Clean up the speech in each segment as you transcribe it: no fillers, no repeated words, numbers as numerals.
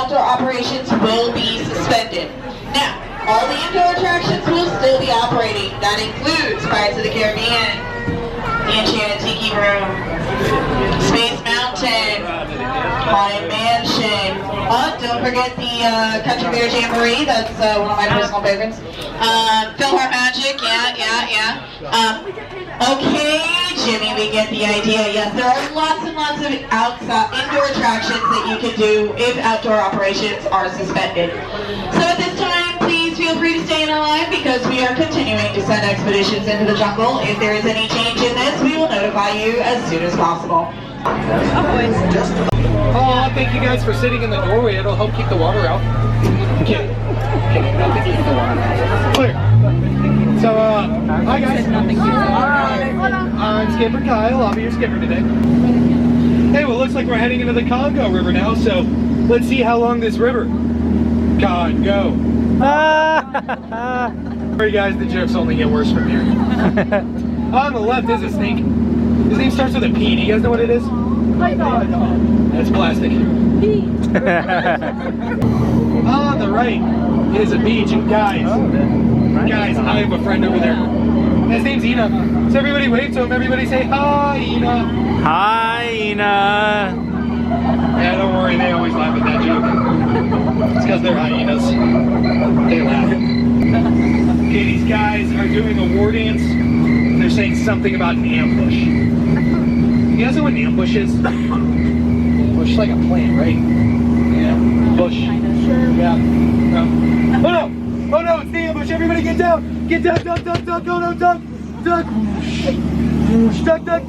outdoor operations will be suspended. Now, all the indoor attractions will still be operating. That includes Pirates of the Caribbean, the Enchanted Tiki Room, Space Mountain, Haunted Mansion. Don't forget the Country Bear Jamboree. That's one of my personal favorites. Philhar Magic, yeah. Okay, Jimmy, we get the idea. Yes, there are lots and lots of indoor attractions that you can do if outdoor operations are suspended. So at this time, please feel free to stay in our line because we are continuing to send expeditions into the jungle. If there is any change in this, we will notify you as soon as possible. Oh, thank you guys for sitting in the doorway. It'll help keep the water out. Okay. Clear. So, hi guys. I'm Skipper Kyle. I'll be your skipper today. Hey, well, looks like we're heading into the Congo River now, so let's see how long this river can go. Sorry guys, the jokes only get worse from here. On the left is a snake. His name starts with a P. Do you guys know what it is? That's plastic. On the right is a beach, and guys, I have a friend over there. His name's Ina. So everybody wave to him. Everybody say hi, Ina. Hi, Ina. Yeah, don't worry. They always laugh at that joke. It's because they're hyenas. They laugh. Okay, these guys are doing a war dance. They're saying something about an ambush. You guys know what an ambush is? Ambush, like a plant, right? Yeah. Bush. Yeah. No. Oh no, it's the ambush. Everybody get down. Get down, duck, go, no, duck. Duck.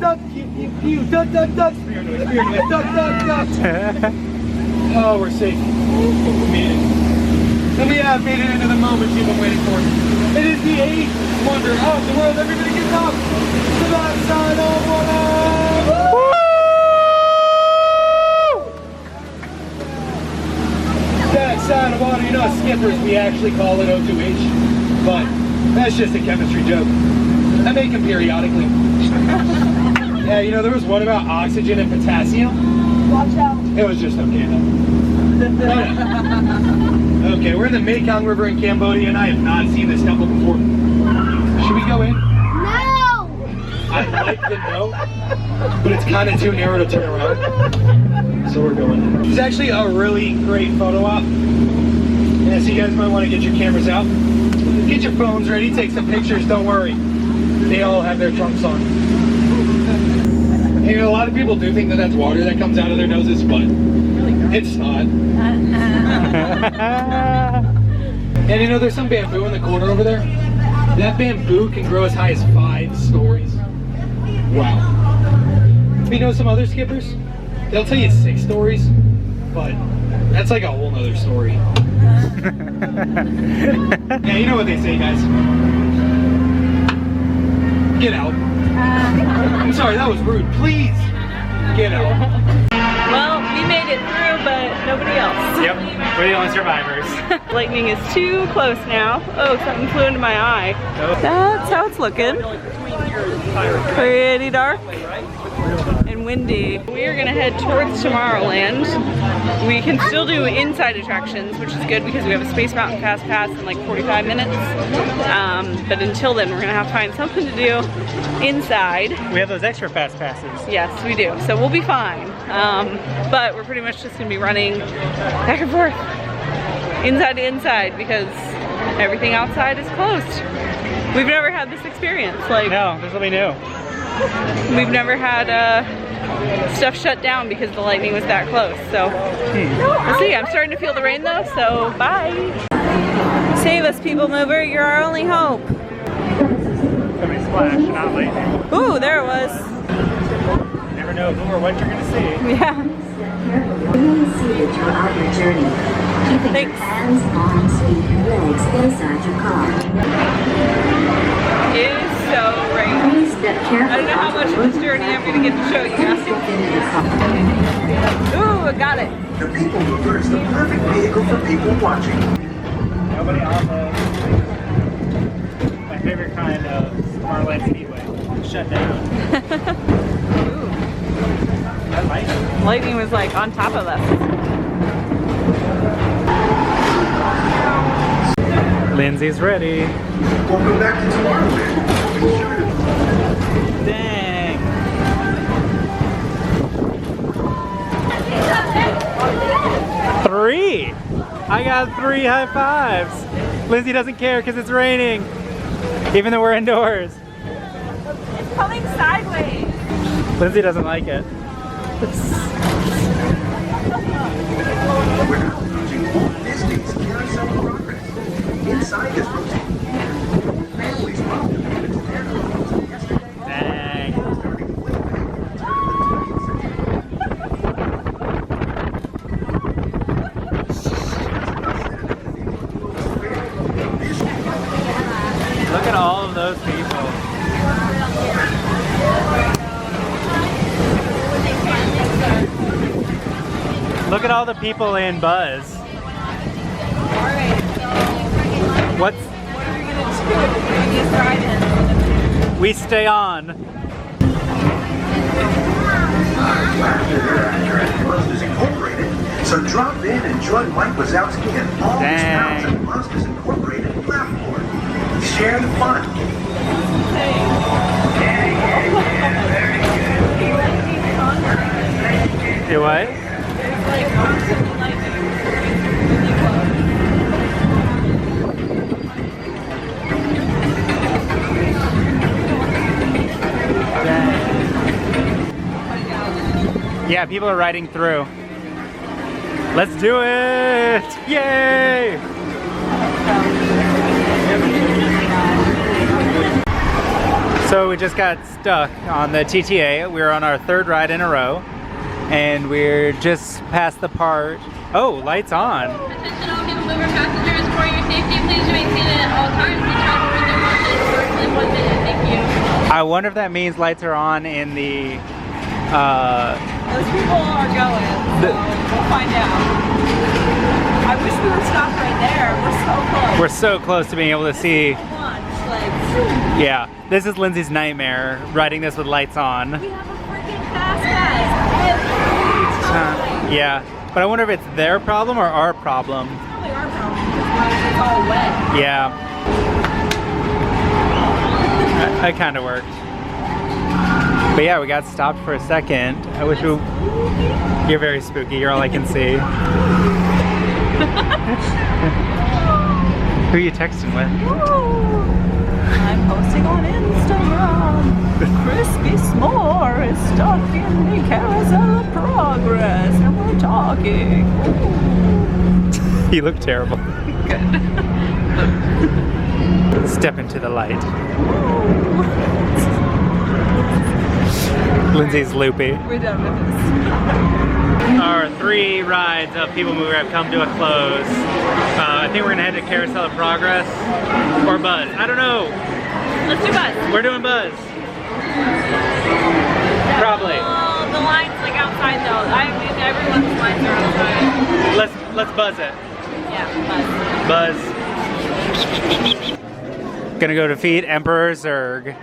Duck. Pew, duck. Spear noise, duck. Oh, we're safe. We made it. And we have made it into the moment you've been waiting for. It is the 8th wonder of the world. Everybody get up to that side of water. That side of water, you know, skippers, we actually call it O2H, but that's just a chemistry joke. I make them periodically. Yeah, you know, there was one about oxygen and potassium. Watch out. It was just okay though. Okay, we're in the Mekong River in Cambodia, and I have not seen this temple before. Should we go in? No! I like the no, but it's kind of too narrow to turn around. So we're going in. There's actually a really great photo op. Yeah, so you guys might want to get your cameras out. Get your phones ready, take some pictures, don't worry. They all have their trunks on. And, you know, a lot of people do think that that's water that comes out of their noses, but it's not. And you know, there's some bamboo in the corner over there. That bamboo can grow as high as 5 stories. Wow. You know some other skippers? They'll tell you 6 stories, but that's like a whole nother story. Yeah, you know what they say, guys. Get out. I'm sorry, that was rude. Please, get out. Well, we made it through, but nobody else. Yep, we're the only survivors. Lightning is too close now. Oh, something flew into my eye. That's how it's looking. Pretty dark and windy. We are gonna head towards Tomorrowland. We can still do inside attractions, which is good because we have a Space Mountain Fast Pass in like 45 minutes. But until then, we're gonna have to find something to do inside. We have those extra fast passes. Yes, we do. So we'll be fine. But we're pretty much just gonna be running back and forth, inside to inside, because everything outside is closed. We've never had this experience. Like, No, this will be new. we've never had stuff shut down because the lightning was that close. So we'll see. I'm starting to feel the rain though, so bye. Save us, people mover. You're our only hope. Somebody splash, not lightning. Ooh, there it was. You never know who or what you're gonna see. Yeah. Remain seated throughout your journey. Keeping Thanks. your hands, arms, feet, and legs inside your car. It is so rainy. Please step carefully. I don't know how much of this journey I'm going to get to show you guys. Ooh, I got it. The People Mover is the perfect vehicle for people watching. Nobody on my favorite kind of Tomorrowland Speedway. Shut down. Ooh. That lightning. Lightning was like on top of us. Lindsay's ready. Welcome back to Tomorrowland. Dang. Three. I got 3 high fives. Lindsay doesn't care because it's raining, even though we're indoors. It's coming sideways. Lindsay doesn't like it. We're now approaching Walt Disney's Carousel of Progress. Inside this routine, families welcome to Canada. Yesterday, Dang. starting way back at the turn of the 20th century. Look at all of those people. Look at all the people in Buzz. What are we gonna do? We stay on. Monsters Incorporated. So drop in and join Mike Wazowski and all his pals at Monsters Incorporated Laugh-Board. Share the fun. Do what? Yeah, people are riding through. Let's do it! Yay! So we just got stuck on the TTA. We were on our 3rd ride in a row, and we're just past the part. Oh, lights on. Attention all Congo River passengers, for your safety, please remain seated at all times and travel within 1 minute. Thank you. I wonder if that means lights are on in the Those people are going, so we'll find out. I wish we would stop right there. We're so close. we're so close to being able to see. Lunch, like, Yeah, this is Lindsay's nightmare, riding this with lights on. we have a freaking fast pass every time. Yeah, but I wonder if it's their problem or our problem. It's probably our problem because it's all wet. Yeah. That kind of worked. But yeah, we got stopped for a second. I wish we... You're very spooky. You're all I can see. Who are you texting with? I'm posting on Instagram. Crispy S'more is stuck in the Carousel of Progress, and we're talking. You look terrible. Good. Step into the light. Lindsay's loopy. We're done with this. Our 3 rides of People Mover have come to a close. I think we're gonna head to Carousel of Progress or Buzz. I don't know. Let's do Buzz. We're doing Buzz. Probably. Well, the line's like outside though. I mean, everyone's lines are outside. Let's buzz it. Yeah, Buzz. Buzz. Gonna go defeat Emperor Zurg.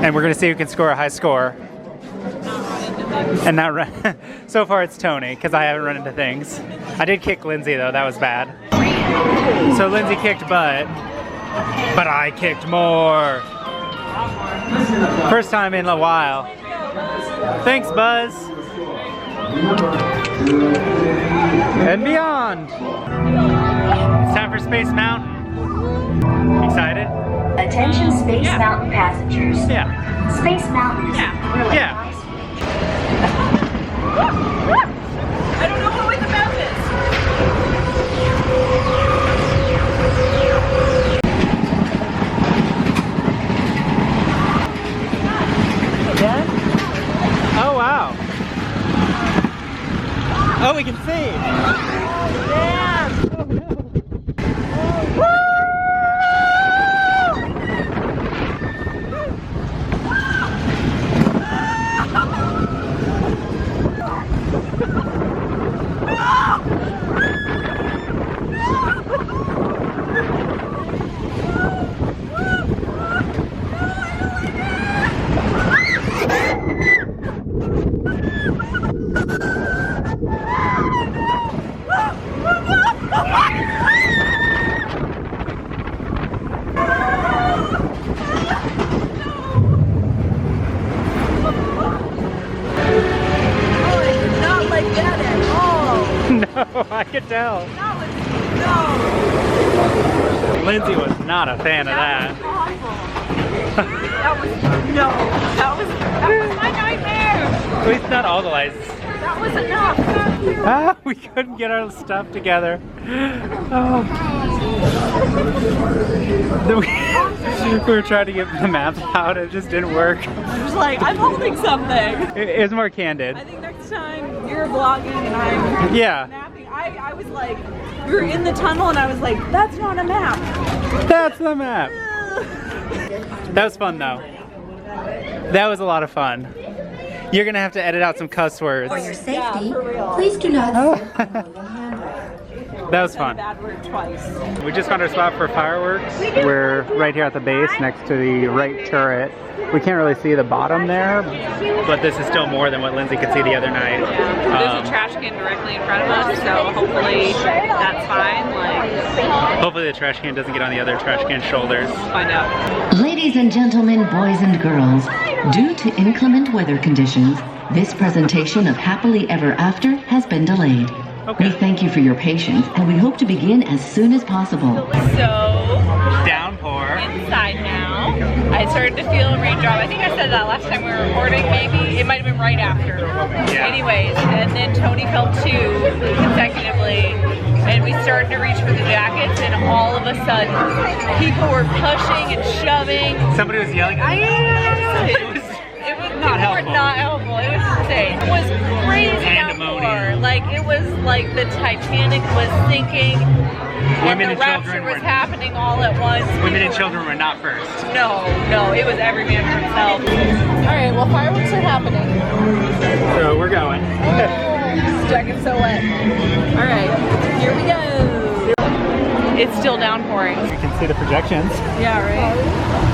And we're gonna see who can score a high score. And not run. So far it's Tony, because I haven't run into things. I did kick Lindsay though, that was bad. So Lindsay kicked butt, but I kicked more. First time in a while. Thanks, Buzz. And beyond. It's time for Space Mountain. Excited? Attention Space Mountain passengers. Yeah. Space Mountain is a really Yeah. nice. I don't know what way the mount is. Again? Oh wow. Oh, we can see. Damn. could tell. No. Lyndsay was not a fan of that. That was my nightmare. At least not all the lights. That was enough. Ah, we couldn't get our stuff together. Oh. We were trying to get the map out, it just didn't work. I was like, I'm holding something. It was more candid. I think next time you're vlogging and I'm mapping, I was like, we were in the tunnel and I was like, that's not a map. That's the map. That was fun though. That was a lot of fun. You're gonna have to edit out some cuss words. For your safety, please do not sit on the handrail. That was fun. Bad word twice. We just found our spot for fireworks. We're right here at the base next to the right turret. We can't really see the bottom there, but this is still more than what Lyndsay could see the other night. There's a trash can directly in front of us, so hopefully that's fine. Hopefully the trash can doesn't get on the other trash can's shoulders. We'll find out. Ladies and gentlemen, boys and girls, due to inclement weather conditions, this presentation of Happily Ever After has been delayed. Okay. We thank you for your patience, and we hope to begin as soon as possible. So, Downpour. inside now. I started to feel a raindrop. I think I said that last time we were recording, maybe. It might have been right after. Yeah. Anyways, and then Tony felt 2 consecutively. And we started to reach for the jackets, and all of a sudden, people were pushing and shoving. Somebody was yelling, It was not helpful. Not helpful. It was insane. It was crazy downpour. Like it was like the Titanic was sinking, and the rapture was happening all at once. Women and children were not first. No, it was every man for himself. All right, well, fireworks are happening. So we're going. Stuck and so wet. All right, here we go. It's still downpouring. You can see the projections. Yeah, right.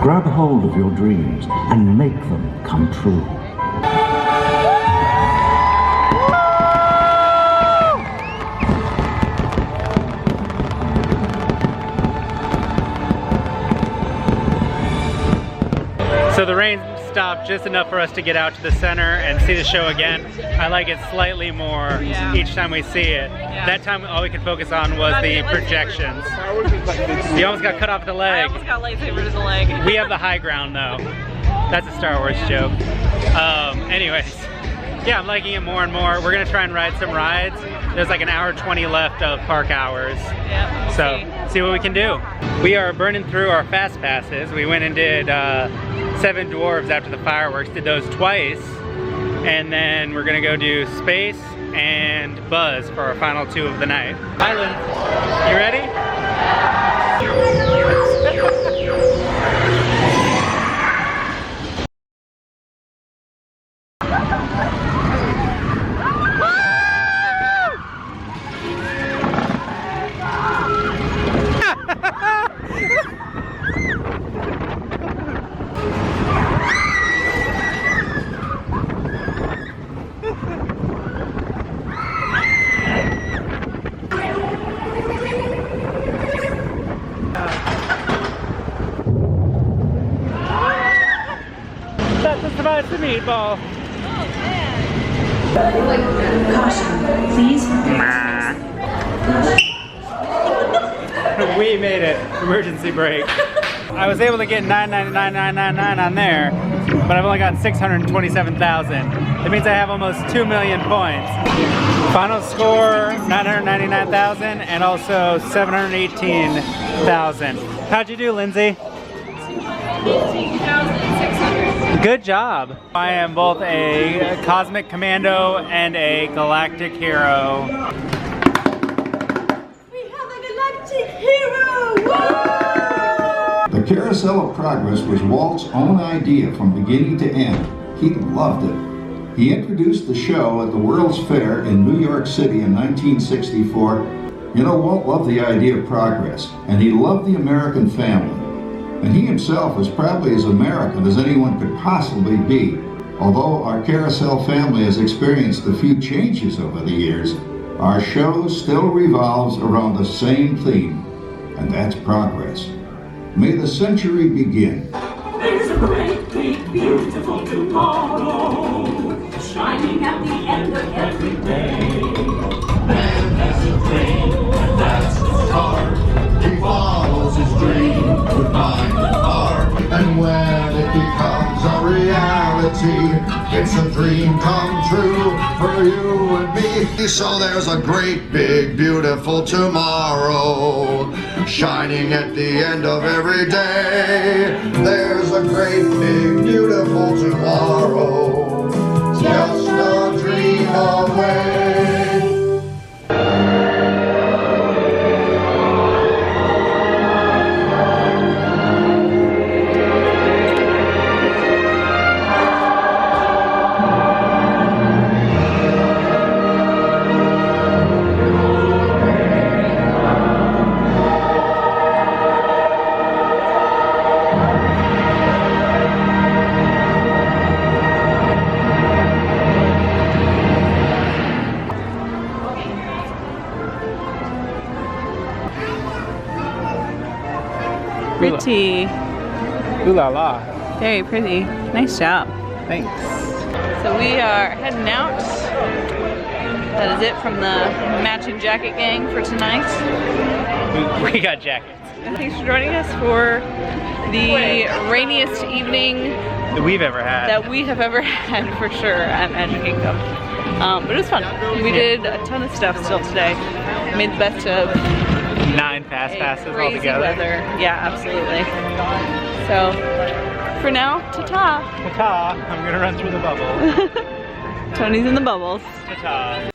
Grab hold of your dreams and make them come true. So the rain stopped just enough for us to get out to the center and see the show again. I like it slightly more each time we see it. That time all we could focus on was the projections. You almost got cut off the leg. I almost got lightsaber to the leg. We have the high ground though. That's a Star Wars joke. Anyways, Yeah, I'm liking it more and more. We're gonna try and ride some rides. There's like an hour 20 left of park hours. Yeah. So, see what we can do. We are burning through our fast passes. We went and did 7 Dwarves after the fireworks, did those twice. And then we're gonna go do Space and Buzz for our final 2 of the night. Island, you ready? That's a slice of meatball. Caution, please. We made it. Emergency brake. I was able to get 999,999 on there, but I've only gotten 627,000. That means I have almost 2 million points. Final score 999,000 and also 718,000. How'd you do, Lindsay? 18,600. Good job. I am both a cosmic commando and a galactic hero. We have a galactic hero! The Carousel of Progress was Walt's own idea from beginning to end. He loved it. He introduced the show at the World's Fair in New York City in 1964. You know, Walt loved the idea of progress, and he loved the American family. And he himself was probably as American as anyone could possibly be. Although our Carousel family has experienced a few changes over the years, our show still revolves around the same theme, and that's progress. May the century begin. There's a great, big, beautiful tomorrow, shining at the end of every day. Man has a dream, and that's his heart. He follows his dream with mind and heart. And when it becomes a reality, it's a dream come true for you and me. So there's a great, big, beautiful tomorrow, shining at the end of every day. There's a great, big, beautiful tomorrow, just a dream away. Pretty. Ooh la la. Very pretty. Nice job. Thanks. So we are heading out. That is it from the matching jacket gang for tonight. We got jackets. Thanks for joining us for the rainiest evening That we've ever had. that we have ever had for sure at Magic Kingdom. But it was fun. We did a ton of stuff still today. Made the best of 9 fast passes crazy altogether. weather. Yeah, absolutely. So for now, ta-ta. Ta-ta. I'm gonna run through the bubble. Tony's in the bubbles. Ta-ta.